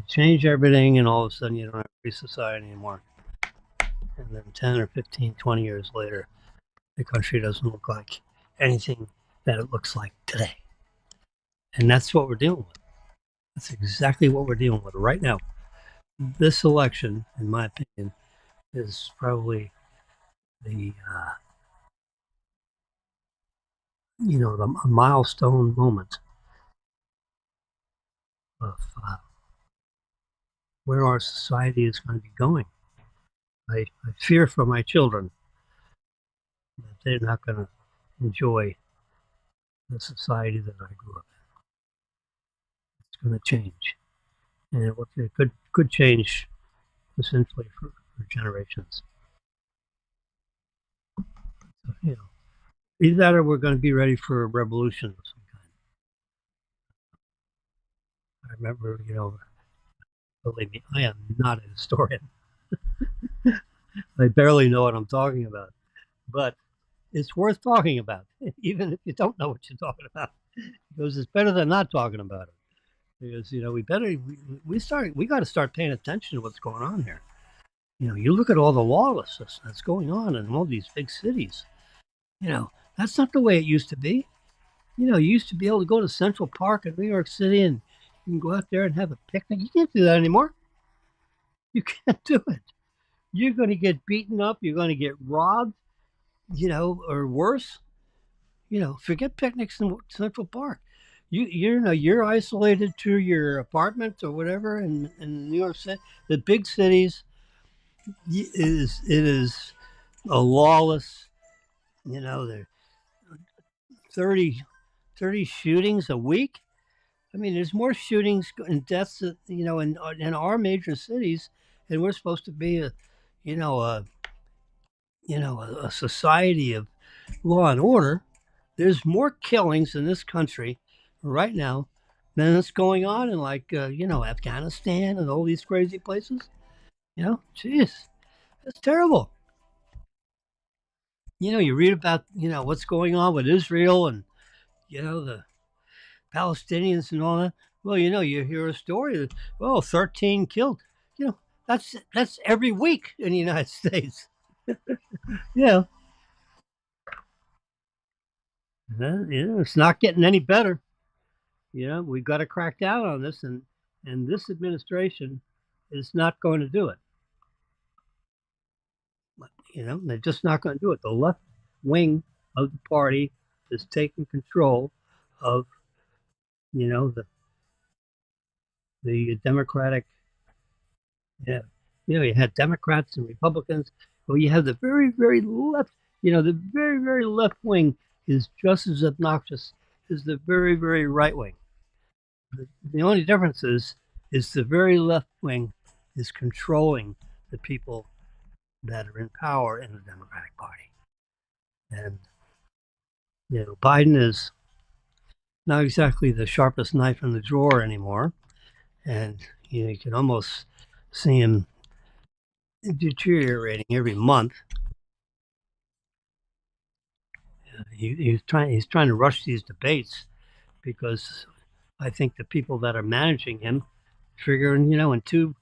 Speaker 1: change everything, and all of a sudden you don't have free society anymore. And then 10 or 15, 20 years later, the country doesn't look like anything that it looks like today. And that's what we're dealing with. That's exactly what we're dealing with right now. This election, in my opinion, is probably the a milestone moment of where our society is going to be going. I fear for my children that they're not going to enjoy the society that I grew up in. It's going to change, and it could change essentially for generations. So, either that or we're going to be ready for a revolution of some kind. I remember, believe me, I am not a historian. I barely know what I'm talking about, but it's worth talking about, even if you don't know what you're talking about, because it's better than not talking about it. Because we got to start paying attention to what's going on here. You look at all the lawlessness that's going on in all these big cities. That's not the way it used to be. You used to be able to go to Central Park in New York City and you can go out there and have a picnic. You can't do that anymore. You can't do it. You're going to get beaten up. You're going to get robbed, or worse. Forget picnics in Central Park. You're isolated to your apartment or whatever in New York City. The big cities it is a lawless. There 30 30 shootings a week. I mean, there's more shootings and deaths, in our major cities, and we're supposed to be you know, a, a society of law and order. There's more killings in this country right now than is going on in Afghanistan and all these crazy places. Jeez, that's terrible. You read about what's going on with Israel and the Palestinians and all that. Well, you hear a story that 13 killed. That's every week in the United States. Yeah, it's not getting any better. We've got to crack down on this, and this administration is not going to do it. They're just not going to do it. The left wing of the party is taking control of the Democratic. Yeah, you had Democrats and Republicans. Well, you have the very, very left. The very, very left wing is just as obnoxious as the very, very right wing. The only difference is the very left wing is controlling the people that are in power in the Democratic Party. And Biden is not exactly the sharpest knife in the drawer anymore, and you can almost see him deteriorating every month. He's trying to rush these debates because I think the people that are managing him figuring, in 2,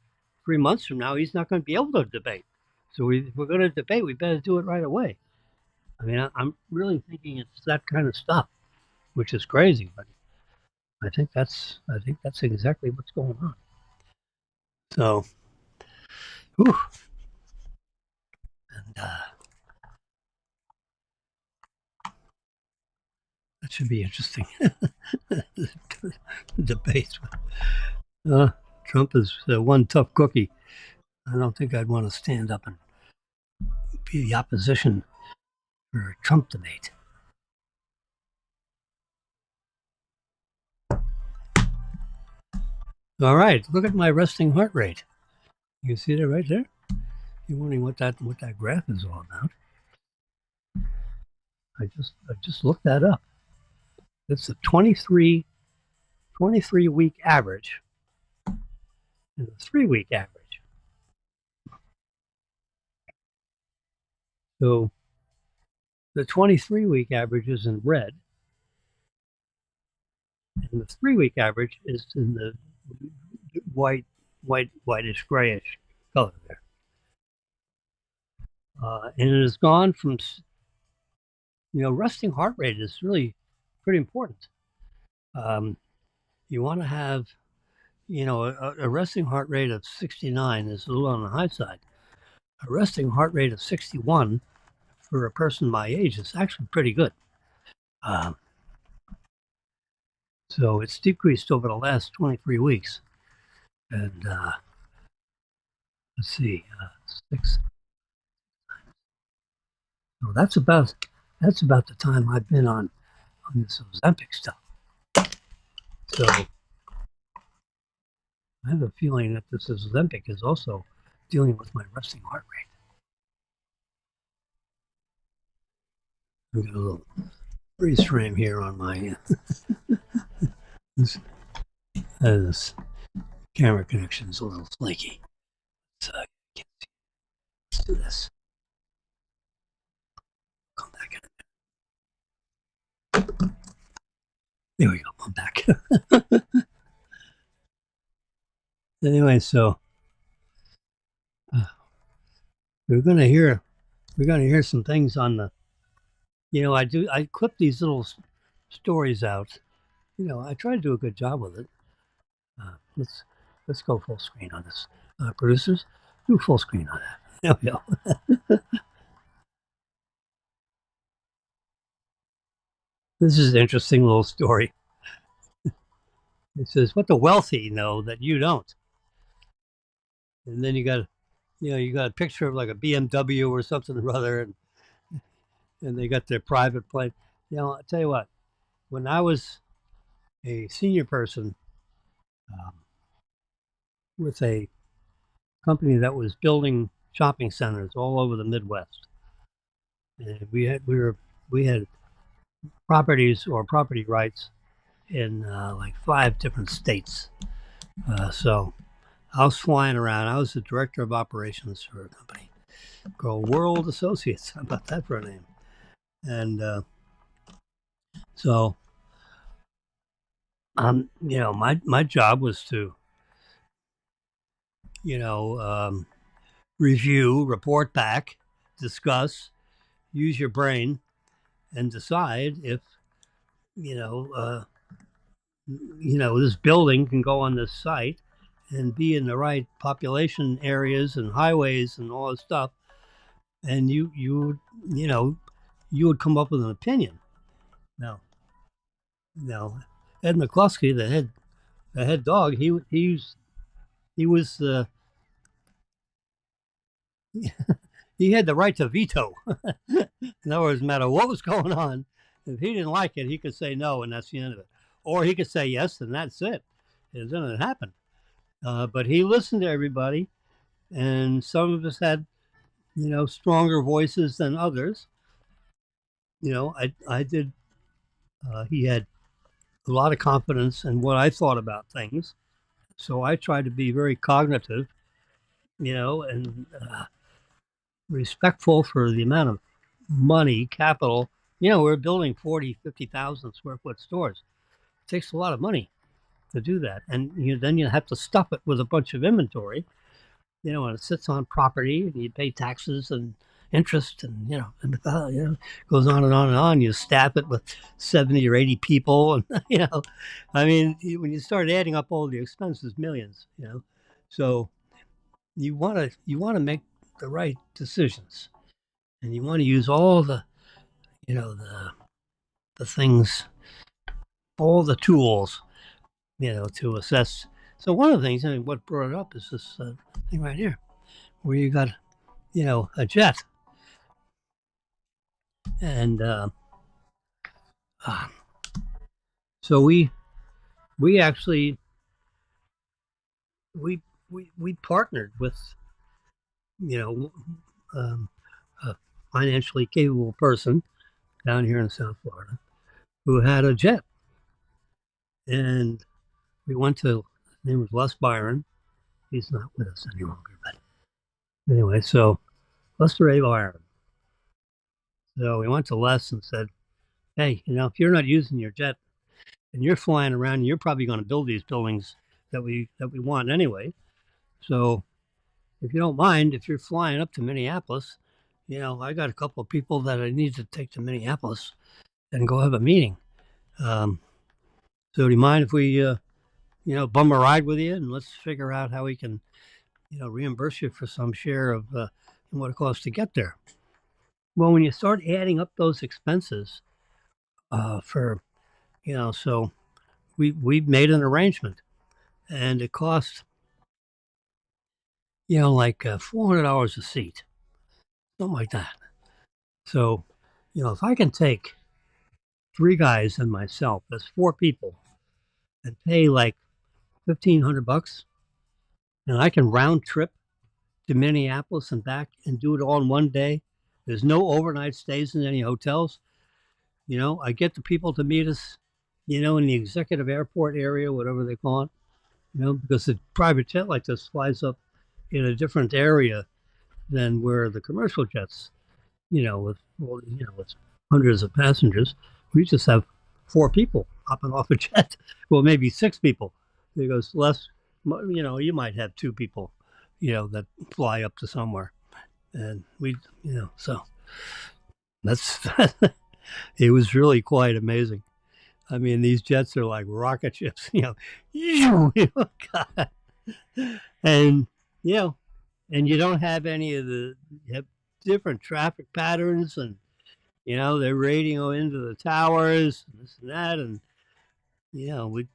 Speaker 1: 3 months from now, he's not going to be able to debate. So if we're going to debate, we better do it right away. I mean, I'm really thinking it's that kind of stuff, which is crazy, but I think that's exactly what's going on. So, whew, and that should be interesting. The debates. Uh, Trump is one tough cookie. I don't think I'd want to stand up and be the opposition for a Trump debate. All right, look at my resting heart rate. You see that right there? You're wondering what that graph is all about. I just looked that up. It's a 23 week average and a 3 week average. So the 23-week average is in red, and the 3 week average is in the whitish grayish color there. And it has gone from, resting heart rate is really pretty important. You want to have, a resting heart rate of 69 is a little on the high side. A resting heart rate of 61 for a person my age is actually pretty good. So it's decreased over the last 23 weeks. And let's see, 6. So that's about the time I've been on this Ozempic stuff. So I have a feeling that this Ozempic is also dealing with my resting heart rate. I've got a little freeze frame here on my this, this camera connection is a little flaky. So let's do this. Come back in. There we go. I'm back. Anyway, so uh, we're gonna hear some things on the. I clip these little stories out. I try to do a good job with it. Uh, let's let's go full screen on this. Producers, do full screen on that. There we go. This is an interesting little story. It says, "What the wealthy know that you don't," and then you got a picture of like a BMW or something or other, and they got their private plane. I tell you what, when I was a senior person um, with a company that was building shopping centers all over the Midwest, and we had properties or property rights in like 5 different states. So I was flying around. I was the director of operations for a company called World Associates. How about that for a name? And so, my job was to, you know, um, review, report back, discuss, use your brain, and decide if you know, uh, this building can go on this site and be in the right population areas and highways and all this stuff. And you know, you would come up with an opinion. Now, now, Ed McCluskey, the head dog, he was he had the right to veto. In other words, no matter what was going on, if he didn't like it, he could say no, and that's the end of it. Or he could say yes, and that's it. And then it happened. But he listened to everybody, and some of us had, stronger voices than others. I did. He had a lot of confidence in what I thought about things, so I tried to be very cognitive, and respectful for the amount of money, capital. We're building 40, 50,000 square foot stores. It takes a lot of money to do that. And then you have to stuff it with a bunch of inventory, and it sits on property and you pay taxes and interest and, goes on and on and on. You staff it with 70 or 80 people. And, I mean, when you start adding up all the expenses, millions. So you want to make the right decisions, and you want to use all the things, all the tools, to assess. So one of the things, what brought it up is this thing right here, where you got, a jet, and uh, so we actually we we partnered with, you know, um, a financially capable person down here in South Florida who had a jet, and we went to. His name was Les Byron. He's not with us any longer, but anyway, so Lester A. Byron. So we went to Les and said, "Hey, if you're not using your jet and you're flying around, you're probably going to build these buildings that we want anyway. So if you don't mind, if you're flying up to Minneapolis, I got a couple of people that I need to take to Minneapolis and go have a meeting. Um, so do you mind if we, bum a ride with you and let's figure out how we can, reimburse you for some share of what it costs to get there?" Well, when you start adding up those expenses for, so we made an arrangement, and it cost, like $400 a seat, something like that. So, if I can take three guys and myself, that's four people, and pay like $1,500, and I can round trip to Minneapolis and back and do it all in one day. There's no overnight stays in any hotels. I get the people to meet us, in the executive airport area, whatever they call it, because the private jet like this flies up in a different area than where the commercial jets, with, well, with hundreds of passengers. We just have four people hopping off a jet. Well, maybe six people. Because less, you might have two people, that fly up to somewhere. And so that's, it was really quite amazing. I mean, these jets are like rocket ships, God. And, you know, and you don't have any of you have different traffic patterns and, they're radio into the towers and this and that. And, we,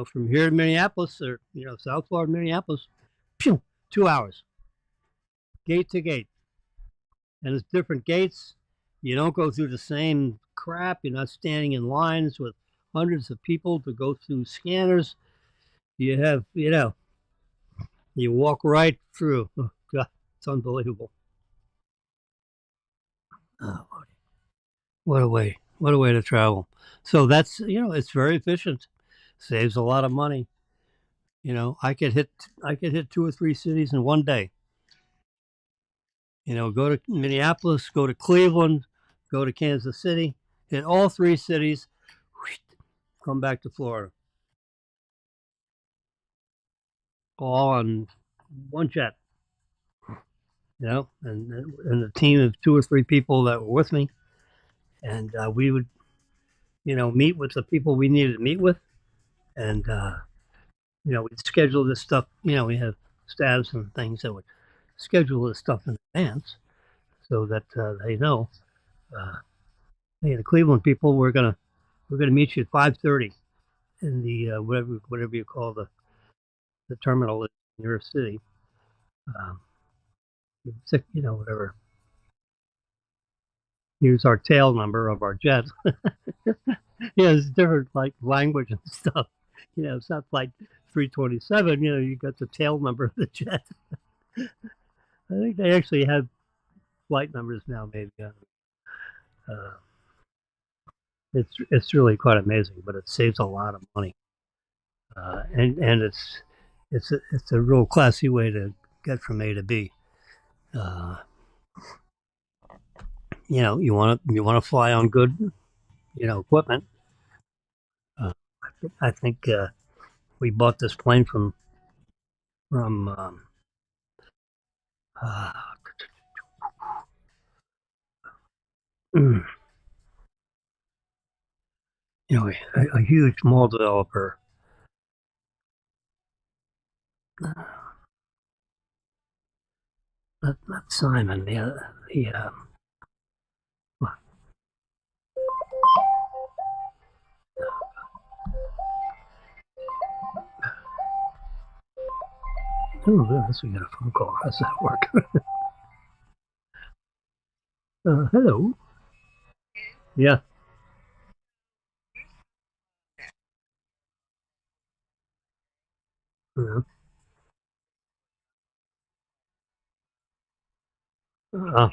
Speaker 1: from here to Minneapolis or, South Florida, Minneapolis, pew, 2 hours, gate to gate. And it's different gates. You don't go through the same crap. You're not standing in lines with hundreds of people to go through scanners. You have, you walk right through. Oh, God, it's unbelievable. Oh, what a way. What a way to travel. So that's, it's very efficient. Saves a lot of money. I could hit two or three cities in one day. Go to Minneapolis, go to Cleveland, go to Kansas City, hit all three cities, come back to Florida, all on one jet. And a team of two or three people that were with me, and we would, meet with the people we needed to meet with, and we'd schedule this stuff. We have staffs and things that would schedule this stuff in advance so that they know, uh, hey, the Cleveland people, we're gonna meet you at 5:30 in the whatever you call the terminal in your city. Um, whatever. Here's our tail number of our jet. It's different like language and stuff. It's not like 327. You got the tail number of the jet. I think they actually have flight numbers now. Maybe it's really quite amazing, but it saves a lot of money, and it's a real classy way to get from A to B. Uh, you want to fly on good equipment. Uh, I think we bought this plane from uh, a huge mall developer. Not Simon. Oh, yes, we got a phone call. How's that work? Hello. Yeah. Uh,